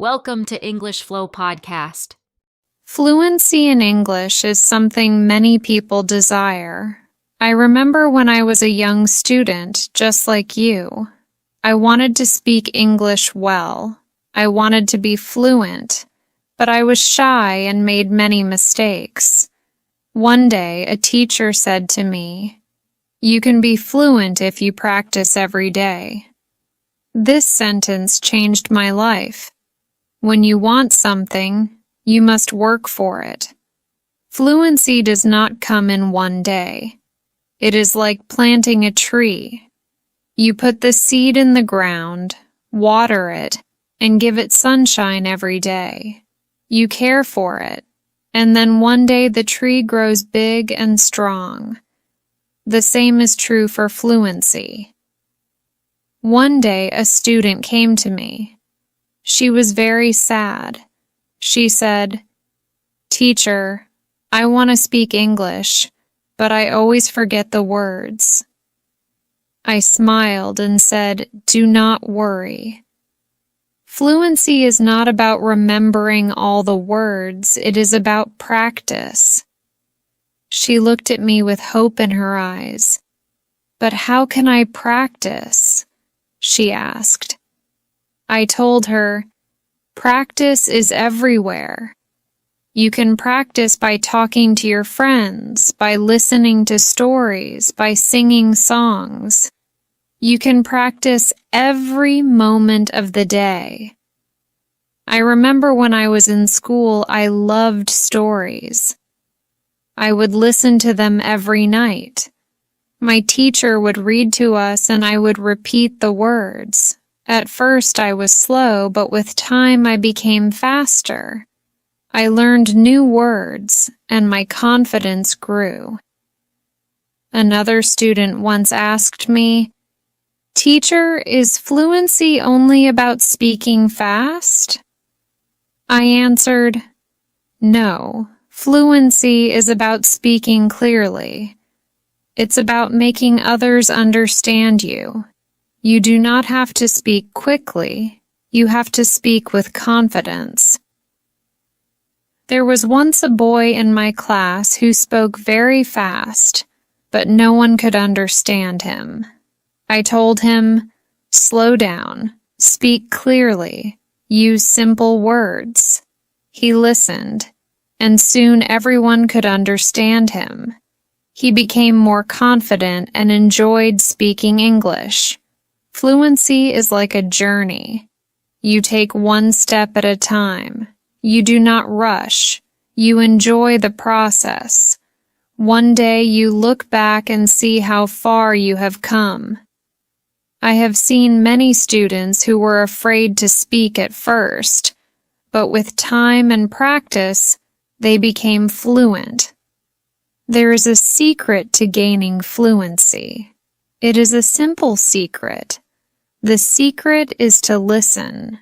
Welcome to English Flow Podcast. Fluency in English is something many people desire. I remember when I was a young student, just like you. I wanted to speak English well. I wanted to be fluent, but I was shy and made many mistakes. One day, a teacher said to me, "You can be fluent if you practice every day." This sentence changed my life. When you want something, you must work for it. Fluency does not come in one day. It is like planting a tree. You put the seed in the ground, water it, and give it sunshine every day. You care for it, and then one day the tree grows big and strong. The same is true for fluency. One day a student came to me. She was very sad. She said, "Teacher, I want to speak English, but I always forget the words." I smiled and said, "Do not worry. Fluency is not about remembering all the words, it is about practice." She looked at me with hope in her eyes. "But how can I practice?" she asked. I told her, "Practice is everywhere. You can practice by talking to your friends, by listening to stories, by singing songs. You can practice every moment of the day." I remember when I was in school, I loved stories. I would listen to them every night. My teacher would read to us and I would repeat the words. At first I was slow, but with time I became faster. I learned new words, and my confidence grew. Another student once asked me, "Teacher, is fluency only about speaking fast?" I answered, "No, fluency is about speaking clearly. It's about making others understand you. You do not have to speak quickly, you have to speak with confidence." There was once a boy in my class who spoke very fast, but no one could understand him. I told him, "Slow down, speak clearly, use simple words." He listened, and soon everyone could understand him. He became more confident and enjoyed speaking English. Fluency is like a journey. You take one step at a time. You do not rush. You enjoy the process. One day you look back and see how far you have come. I have seen many students who were afraid to speak at first, but with time and practice, they became fluent. There is a secret to gaining fluency. It is a simple secret. The secret is to listen.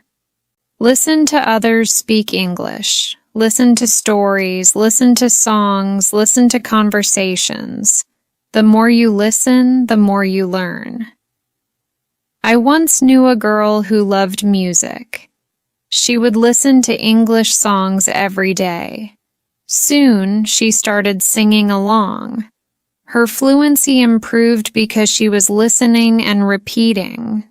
Listen to others speak English. Listen to stories, listen to songs, listen to conversations. The more you listen, the more you learn. I once knew a girl who loved music. She would listen to English songs every day. Soon, she started singing along. Her fluency improved because she was listening and repeating.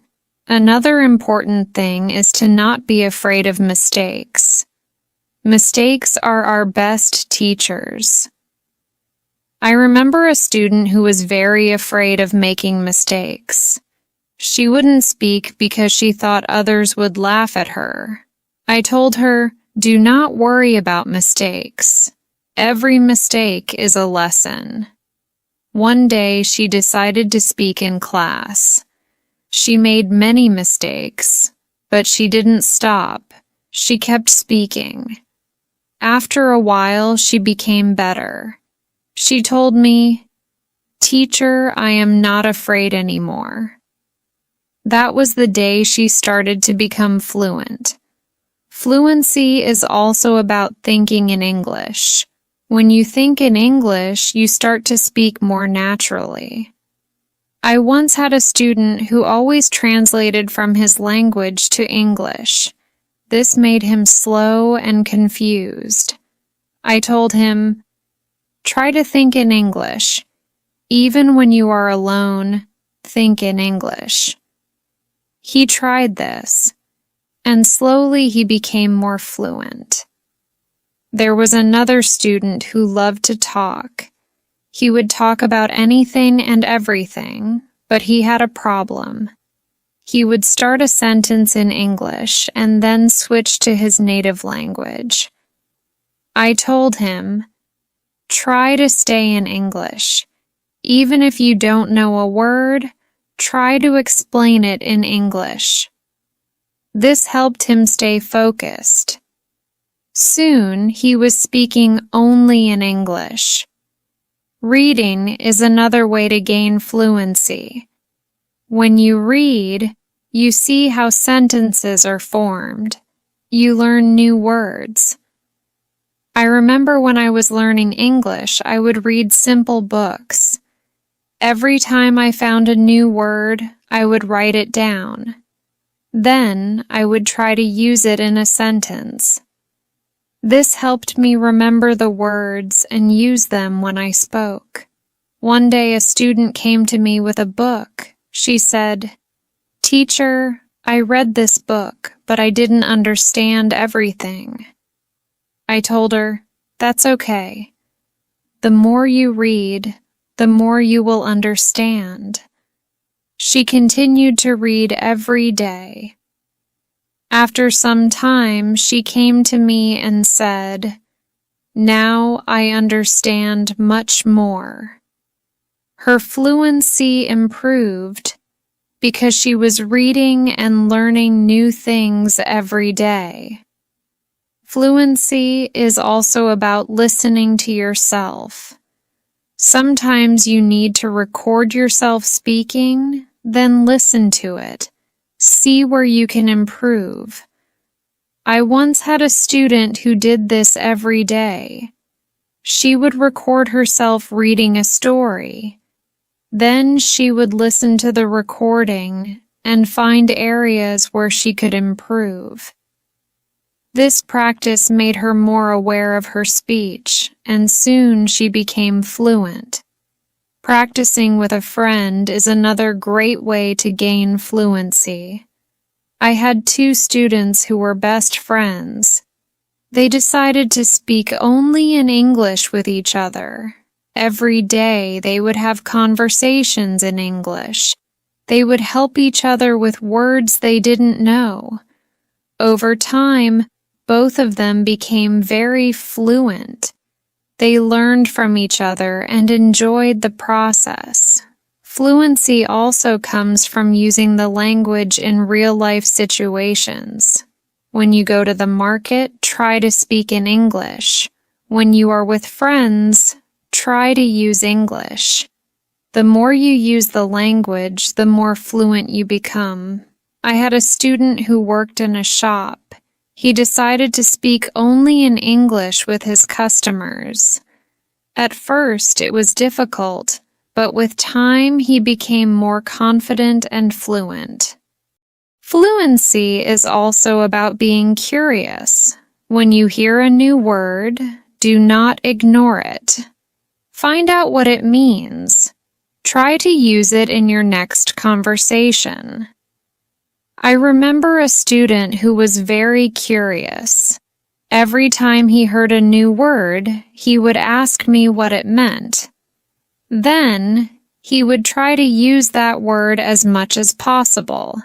Another important thing is to not be afraid of mistakes. Mistakes are our best teachers. I remember a student who was very afraid of making mistakes. She wouldn't speak because she thought others would laugh at her. I told her, "Do not worry about mistakes. Every mistake is a lesson." One day she decided to speak in class. She made many mistakes, but she didn't stop. She kept speaking. After a while, she became better. She told me, "Teacher, I am not afraid anymore." That was the day she started to become fluent. Fluency is also about thinking in English. When you think in English, you start to speak more naturally. I once had a student who always translated from his language to English. This made him slow and confused. I told him, "Try to think in English. Even when you are alone, think in English." He tried this, and slowly he became more fluent. There was another student who loved to talk. He would talk about anything and everything, but he had a problem. He would start a sentence in English and then switch to his native language. I told him, "Try to stay in English. Even if you don't know a word, try to explain it in English." This helped him stay focused. Soon, he was speaking only in English. Reading is another way to gain fluency. When you read, you see how sentences are formed. You learn new words. I remember when I was learning English, I would read simple books. Every time I found a new word, I would write it down. Then I would try to use it in a sentence. This helped me remember the words and use them when I spoke. One day a student came to me with a book. She said, "Teacher, I read this book, but I didn't understand everything." I told her, "That's okay. The more you read, the more you will understand." She continued to read every day. After some time, she came to me and said, "Now I understand much more." Her fluency improved because she was reading and learning new things every day. Fluency is also about listening to yourself. Sometimes you need to record yourself speaking, then listen to it. See where you can improve. I once had a student who did this every day. She would record herself reading a story. Then she would listen to the recording and find areas where she could improve. This practice made her more aware of her speech, and soon she became fluent. Practicing with a friend is another great way to gain fluency. I had 2 students who were best friends. They decided to speak only in English with each other. Every day they would have conversations in English. They would help each other with words they didn't know. Over time, both of them became very fluent. They learned from each other and enjoyed the process. Fluency also comes from using the language in real-life situations. When you go to the market, try to speak in English. When you are with friends, try to use English. The more you use the language, the more fluent you become. I had a student who worked in a shop. He decided to speak only in English with his customers. At first, it was difficult, but with time, he became more confident and fluent. Fluency is also about being curious. When you hear a new word, do not ignore it. Find out what it means. Try to use it in your next conversation. I remember a student who was very curious. Every time he heard a new word, he would ask me what it meant. Then, he would try to use that word as much as possible.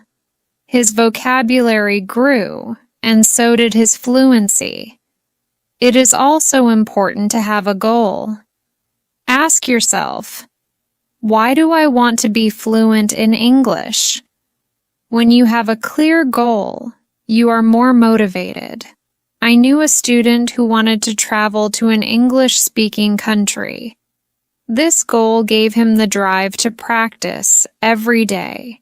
His vocabulary grew, and so did his fluency. It is also important to have a goal. Ask yourself, why do I want to be fluent in English? When you have a clear goal, you are more motivated. I knew a student who wanted to travel to an English-speaking country. This goal gave him the drive to practice every day.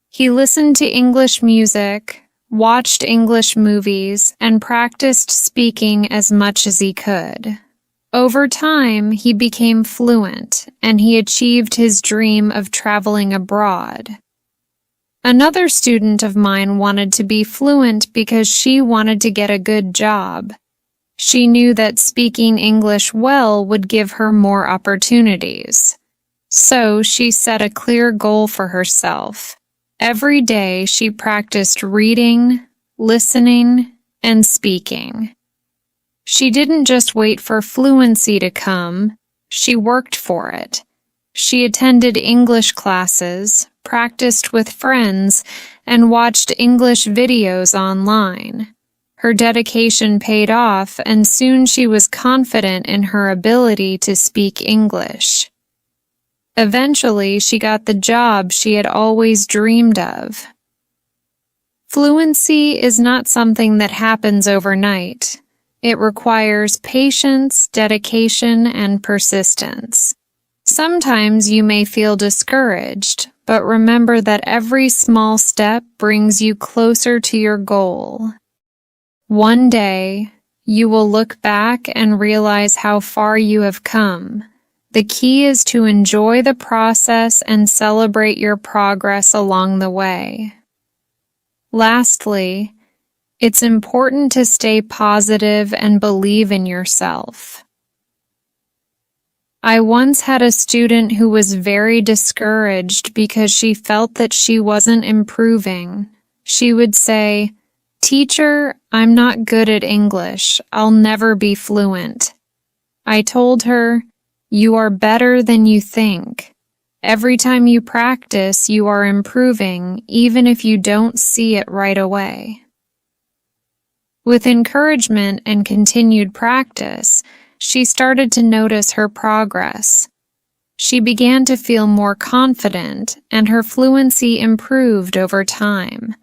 He listened to English music, watched English movies, and practiced speaking as much as he could. Over time, he became fluent, and he achieved his dream of traveling abroad. Another student of mine wanted to be fluent because she wanted to get a good job. She knew that speaking English well would give her more opportunities. So she set a clear goal for herself. Every day she practiced reading, listening, and speaking. She didn't just wait for fluency to come, she worked for it. She attended English classes, practiced with friends, and watched English videos online. Her dedication paid off, and soon she was confident in her ability to speak English. Eventually, she got the job she had always dreamed of. Fluency is not something that happens overnight. It requires patience, dedication, and persistence. Sometimes you may feel discouraged, but remember that every small step brings you closer to your goal. One day, you will look back and realize how far you have come. The key is to enjoy the process and celebrate your progress along the way. Lastly, it's important to stay positive and believe in yourself. I once had a student who was very discouraged because she felt that she wasn't improving. She would say, "Teacher, I'm not good at English. I'll never be fluent." I told her, "You are better than you think. Every time you practice, you are improving, even if you don't see it right away." With encouragement and continued practice, she started to notice her progress. She began to feel more confident, and her fluency improved over time.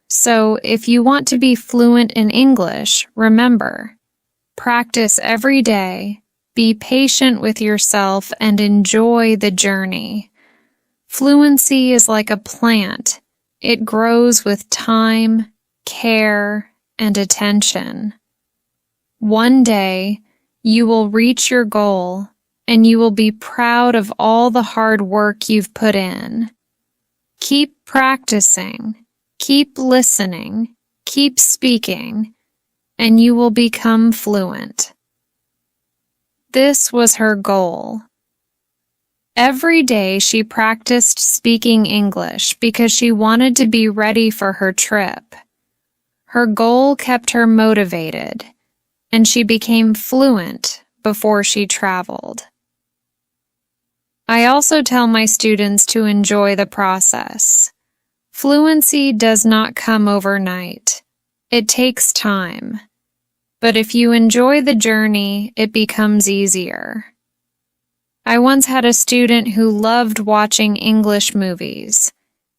So, if you want to be fluent in English, remember, practice every day, be patient with yourself, and enjoy the journey. Fluency is like a plant. It grows with time, care, and attention. One day, you will reach your goal, and you will be proud of all the hard work you've put in. Keep practicing, keep listening, keep speaking, and you will become fluent. This was her goal. Every day she practiced speaking English because she wanted to be ready for her trip. Her goal kept her motivated, and she became fluent before she traveled. I also tell my students to enjoy the process. Fluency does not come overnight. It takes time. But if you enjoy the journey, it becomes easier. I once had a student who loved watching English movies.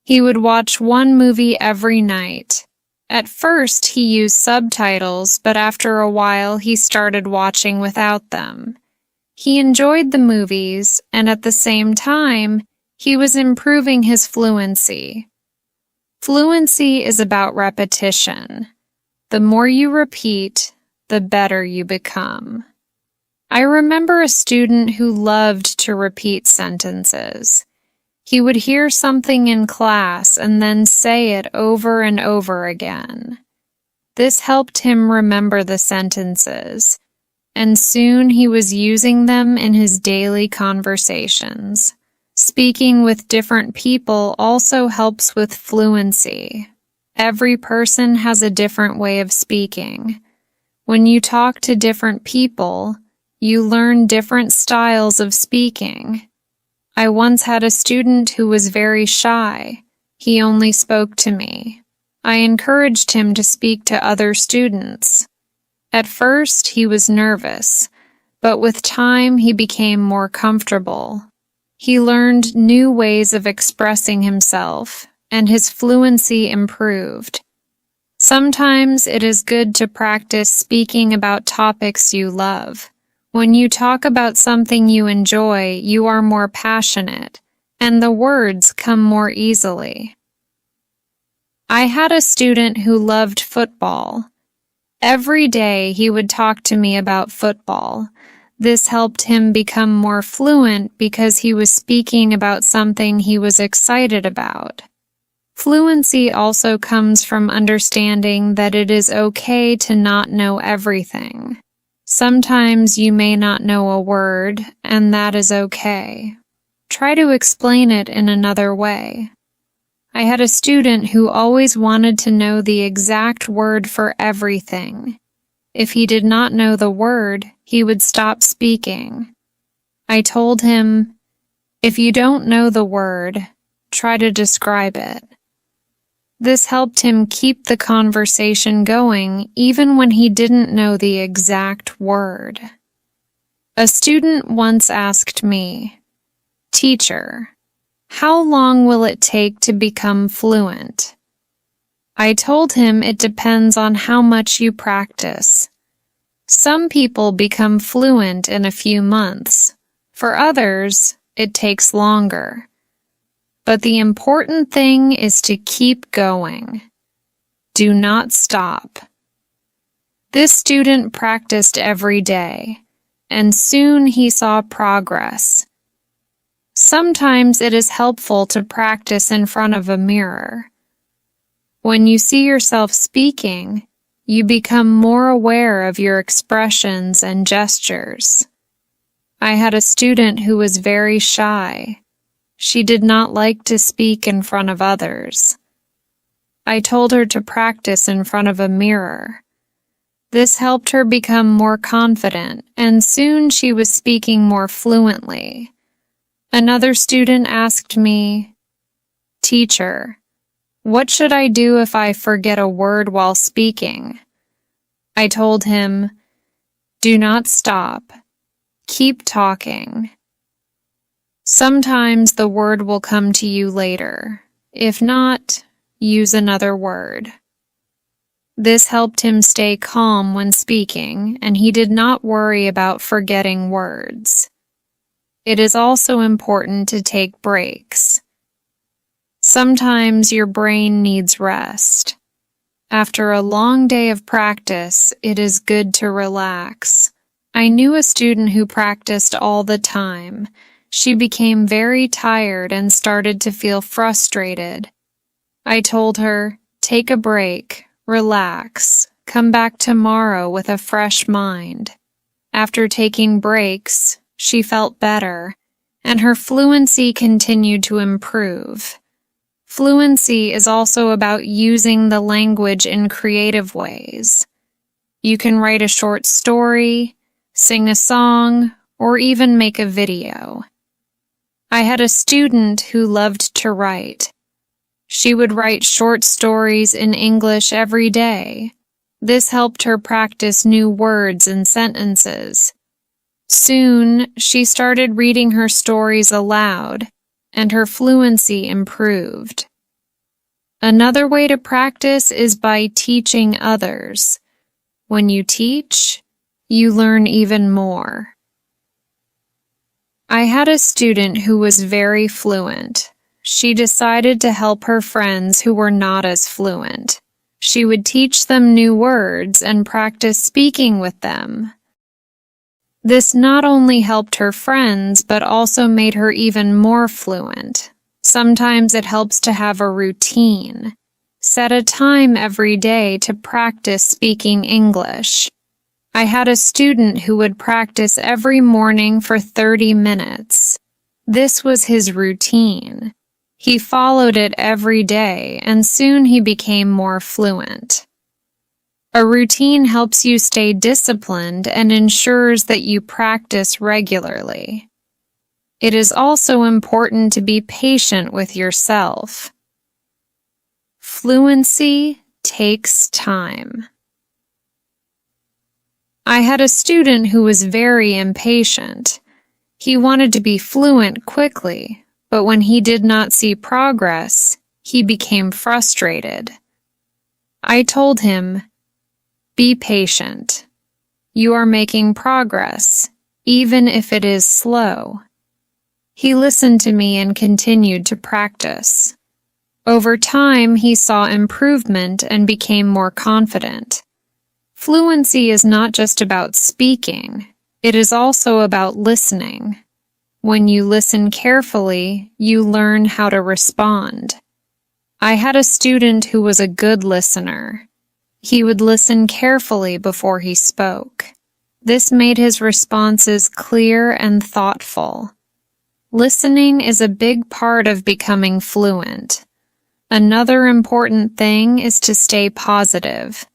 He would watch one movie every night. At first, he used subtitles, but after a while, he started watching without them. He enjoyed the movies, and at the same time, he was improving his fluency. Fluency is about repetition. The more you repeat, the better you become. I remember a student who loved to repeat sentences. He would hear something in class and then say it over and over again. This helped him remember the sentences, and soon he was using them in his daily conversations. Speaking with different people also helps with fluency. Every person has a different way of speaking. When you talk to different people, you learn different styles of speaking. I once had a student who was very shy. He only spoke to me. I encouraged him to speak to other students. At first, he was nervous, but with time, he became more comfortable. He learned new ways of expressing himself, and his fluency improved. Sometimes it is good to practice speaking about topics you love. When you talk about something you enjoy, you are more passionate, and the words come more easily. I had a student who loved football. Every day he would talk to me about football. This helped him become more fluent because he was speaking about something he was excited about. Fluency also comes from understanding that it is okay to not know everything. Sometimes you may not know a word, and that is okay. Try to explain it in another way. I had a student who always wanted to know the exact word for everything. If he did not know the word, he would stop speaking. I told him, "If you don't know the word, try to describe it." This helped him keep the conversation going even when he didn't know the exact word. A student once asked me, "Teacher, how long will it take to become fluent?" I told him it depends on how much you practice. Some people become fluent in a few months. For others, it takes longer. But the important thing is to keep going. Do not stop. This student practiced every day, and soon he saw progress. Sometimes it is helpful to practice in front of a mirror. When you see yourself speaking, you become more aware of your expressions and gestures. I had a student who was very shy. She did not like to speak in front of others. I told her to practice in front of a mirror. This helped her become more confident, and soon she was speaking more fluently. Another student asked me, "Teacher, what should I do if I forget a word while speaking?" I told him, "Do not stop. Keep talking. Sometimes the word will come to you later. If not, use another word." This helped him stay calm when speaking, and he did not worry about forgetting words. It is also important to take breaks. Sometimes your brain needs rest. After a long day of practice, it is good to relax. I knew a student who practiced all the time. She became very tired and started to feel frustrated. I told her, "Take a break, relax, come back tomorrow with a fresh mind." After taking breaks, she felt better, and her fluency continued to improve. Fluency is also about using the language in creative ways. You can write a short story, sing a song, or even make a video. I had a student who loved to write. She would write short stories in English every day. This helped her practice new words and sentences. Soon, she started reading her stories aloud, and her fluency improved. Another way to practice is by teaching others. When you teach, you learn even more. I had a student who was very fluent. She decided to help her friends who were not as fluent. She would teach them new words and practice speaking with them. This not only helped her friends, but also made her even more fluent. Sometimes it helps to have a routine. Set a time every day to practice speaking English. I had a student who would practice every morning for 30 minutes. This was his routine. He followed it every day, and soon he became more fluent. A routine helps you stay disciplined and ensures that you practice regularly. It is also important to be patient with yourself. Fluency takes time. I had a student who was very impatient. He wanted to be fluent quickly, but when he did not see progress, he became frustrated. I told him, "Be patient. You are making progress, even if it is slow." He listened to me and continued to practice. Over time, he saw improvement and became more confident. Fluency is not just about speaking, it is also about listening. When you listen carefully, you learn how to respond. I had a student who was a good listener. He would listen carefully before he spoke. This made his responses clear and thoughtful. Listening is a big part of becoming fluent. Another important thing is to stay positive.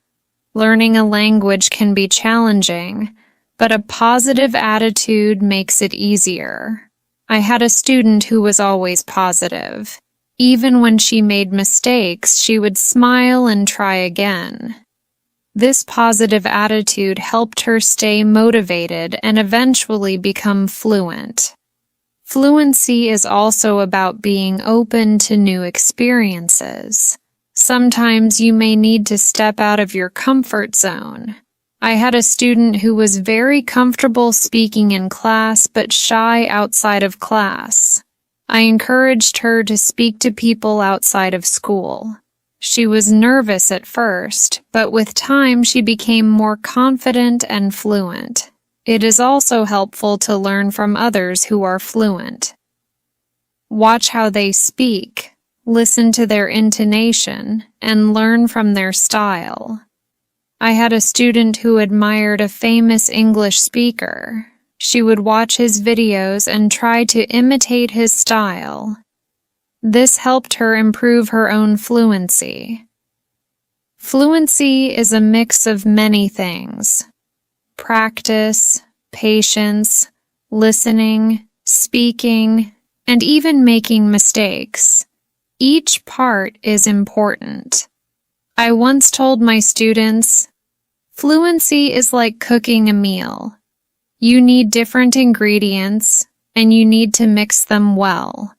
Learning a language can be challenging, but a positive attitude makes it easier. I had a student who was always positive. Even when she made mistakes, she would smile and try again. This positive attitude helped her stay motivated and eventually become fluent. Fluency is also about being open to new experiences. Sometimes you may need to step out of your comfort zone. I had a student who was very comfortable speaking in class but shy outside of class. I encouraged her to speak to people outside of school. She was nervous at first, but with time she became more confident and fluent. It is also helpful to learn from others who are fluent. Watch how they speak, listen to their intonation, and learn from their style. I had a student who admired a famous English speaker. She would watch his videos and try to imitate his style. This helped her improve her own fluency. Fluency is a mix of many things: practice, patience, listening, speaking, and even making mistakes. Each part is important. I once told my students, fluency is like cooking a meal. You need different ingredients, and you need to mix them well.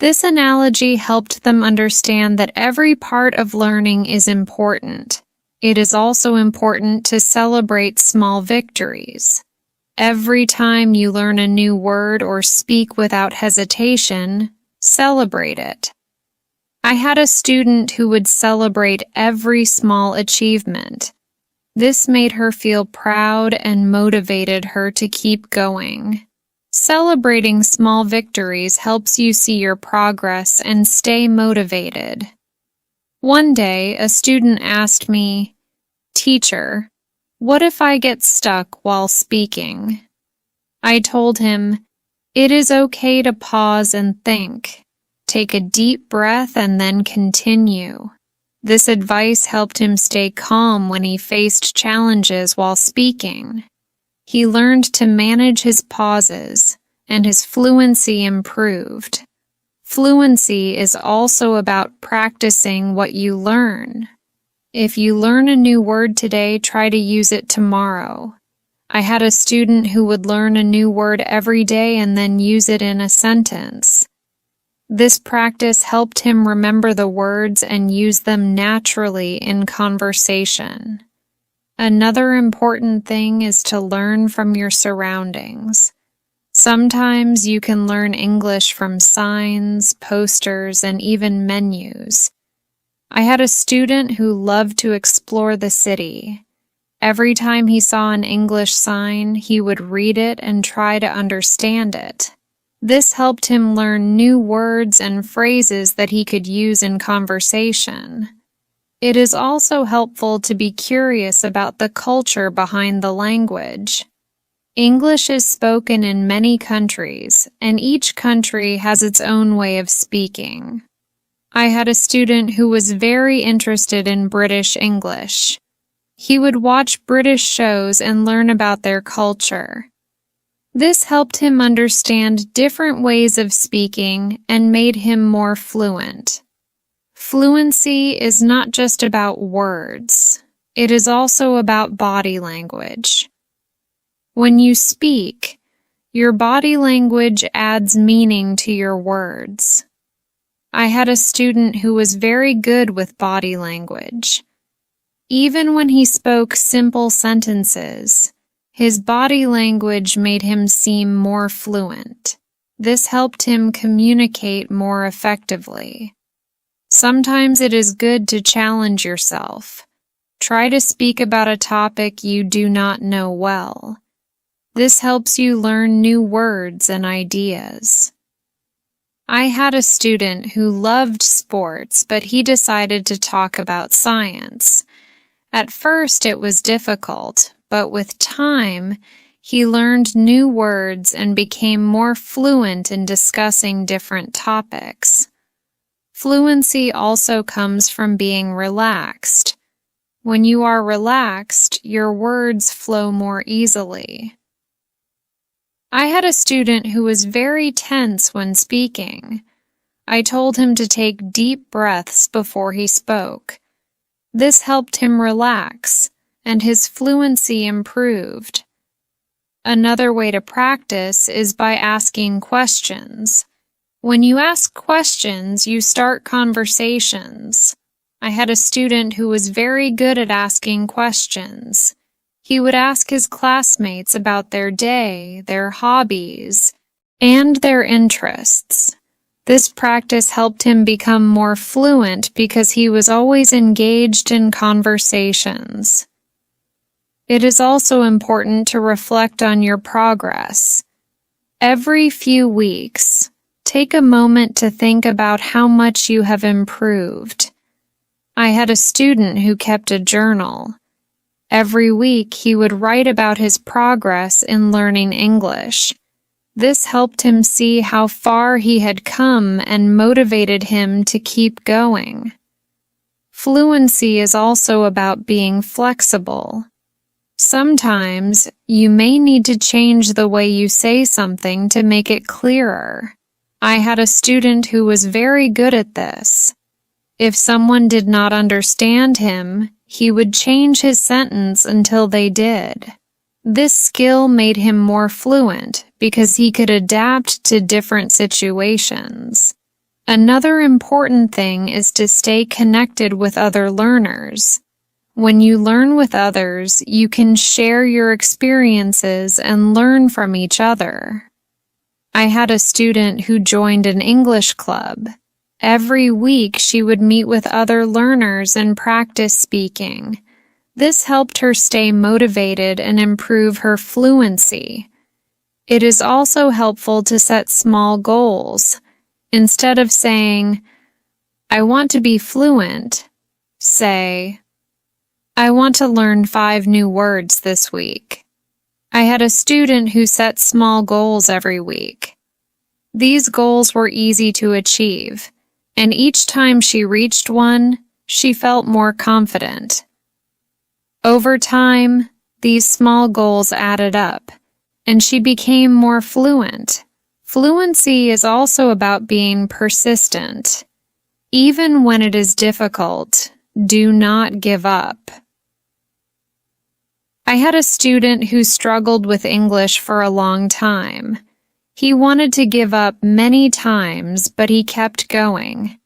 This analogy helped them understand that every part of learning is important. It is also important to celebrate small victories. Every time you learn a new word or speak without hesitation, celebrate it. I had a student who would celebrate every small achievement. This made her feel proud and motivated her to keep going. Celebrating small victories helps you see your progress and stay motivated. One day, a student asked me, "Teacher, what if I get stuck while speaking?" I told him, "It is okay to pause and think. Take a deep breath and then continue." This advice helped him stay calm when he faced challenges while speaking. He learned to manage his pauses, and his fluency improved. Fluency is also about practicing what you learn. If you learn a new word today, try to use it tomorrow. I had a student who would learn a new word every day and then use it in a sentence. This practice helped him remember the words and use them naturally in conversation. Another important thing is to learn from your surroundings. Sometimes you can learn English from signs, posters, and even menus. I had a student who loved to explore the city. Every time he saw an English sign, he would read it and try to understand it. This helped him learn new words and phrases that he could use in conversation. It is also helpful to be curious about the culture behind the language. English is spoken in many countries, and each country has its own way of speaking. I had a student who was very interested in British English. He would watch British shows and learn about their culture. This helped him understand different ways of speaking and made him more fluent. Fluency is not just about words. It is also about body language. When you speak, your body language adds meaning to your words. I had a student who was very good with body language. Even when he spoke simple sentences, his body language made him seem more fluent. This helped him communicate more effectively. Sometimes it is good to challenge yourself. Try to speak about a topic you do not know well. This helps you learn new words and ideas. I had a student who loved sports, but he decided to talk about science. At first, it was difficult, but with time, he learned new words and became more fluent in discussing different topics. Fluency also comes from being relaxed. When you are relaxed, your words flow more easily. I had a student who was very tense when speaking. I told him to take deep breaths before he spoke. This helped him relax, and his fluency improved. Another way to practice is by asking questions. When you ask questions, you start conversations. I had a student who was very good at asking questions. He would ask his classmates about their day, their hobbies, and their interests. This practice helped him become more fluent because he was always engaged in conversations. It is also important to reflect on your progress. Every few weeks, take a moment to think about how much you have improved. I had a student who kept a journal. Every week, he would write about his progress in learning English. This helped him see how far he had come and motivated him to keep going. Fluency is also about being flexible. Sometimes, you may need to change the way you say something to make it clearer. I had a student who was very good at this. If someone did not understand him, he would change his sentence until they did. This skill made him more fluent because he could adapt to different situations. Another important thing is to stay connected with other learners. When you learn with others, you can share your experiences and learn from each other. I had a student who joined an English club. Every week, she would meet with other learners and practice speaking. This helped her stay motivated and improve her fluency. It is also helpful to set small goals. Instead of saying, "I want to be fluent," say, "I want to learn 5 new words this week." I had a student who set small goals every week. These goals were easy to achieve, and each time she reached one, she felt more confident. Over time, these small goals added up, and she became more fluent. Fluency is also about being persistent. Even when it is difficult, do not give up. I had a student who struggled with English for a long time. He wanted to give up many times, but he kept going.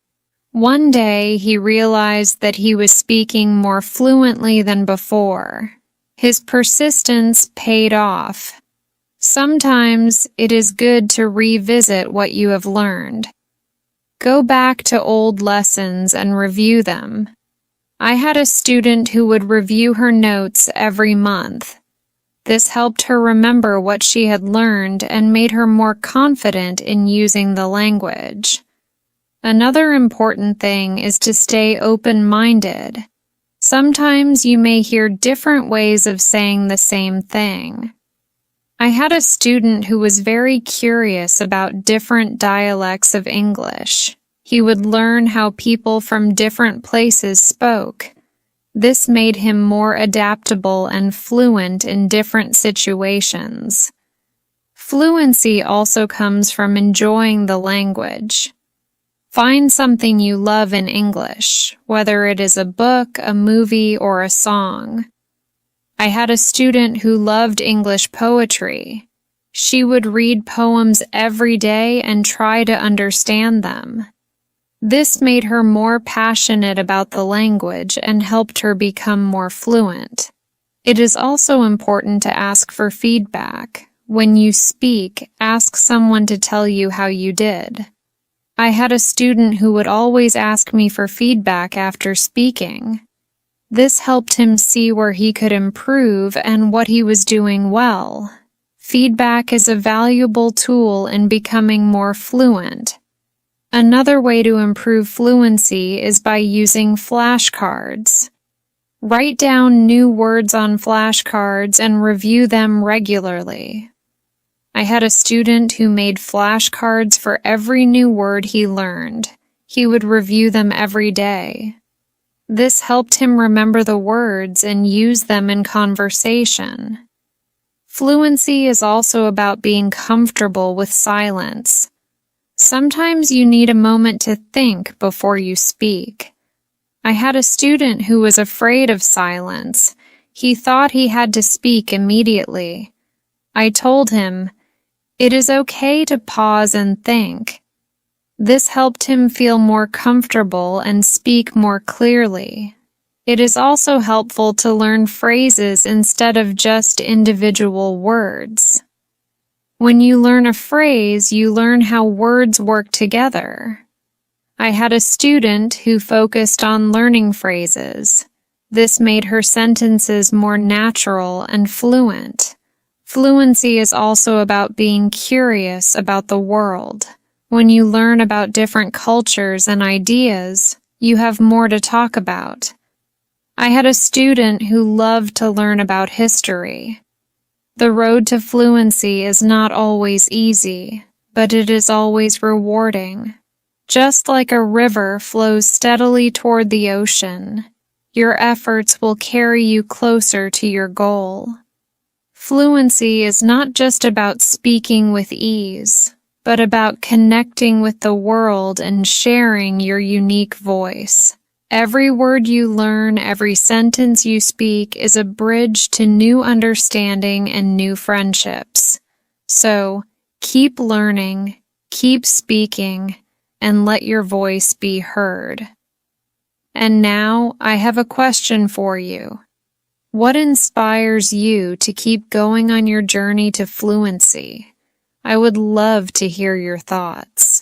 One day, he realized that he was speaking more fluently than before. His persistence paid off. Sometimes it is good to revisit what you have learned. Go back to old lessons and review them. I had a student who would review her notes every month. This helped her remember what she had learned and made her more confident in using the language. Another important thing is to stay open-minded. Sometimes you may hear different ways of saying the same thing. I had a student who was very curious about different dialects of English. He would learn how people from different places spoke. This made him more adaptable and fluent in different situations. Fluency also comes from enjoying the language. Find something you love in English, whether it is a book, a movie, or a song. I had a student who loved English poetry. She would read poems every day and try to understand them. This made her more passionate about the language and helped her become more fluent. It is also important to ask for feedback. When you speak, ask someone to tell you how you did. I had a student who would always ask me for feedback after speaking. This helped him see where he could improve and what he was doing well. Feedback is a valuable tool in becoming more fluent. Another way to improve fluency is by using flashcards. Write down new words on flashcards and review them regularly. I had a student who made flashcards for every new word he learned. He would review them every day. This helped him remember the words and use them in conversation. Fluency is also about being comfortable with silence. Sometimes you need a moment to think before you speak. I had a student who was afraid of silence. He thought he had to speak immediately. I told him, "It is okay to pause and think." This helped him feel more comfortable and speak more clearly. It is also helpful to learn phrases instead of just individual words. When you learn a phrase, you learn how words work together. I had a student who focused on learning phrases. This made her sentences more natural and fluent. Fluency is also about being curious about the world. When you learn about different cultures and ideas, you have more to talk about. I had a student who loved to learn about history. The road to fluency is not always easy, but it is always rewarding. Just like a river flows steadily toward the ocean, your efforts will carry you closer to your goal. Fluency is not just about speaking with ease, but about connecting with the world and sharing your unique voice. Every word you learn, every sentence you speak is a bridge to new understanding and new friendships. So, keep learning, keep speaking, and let your voice be heard. And now, I have a question for you. What inspires you to keep going on your journey to fluency? I would love to hear your thoughts.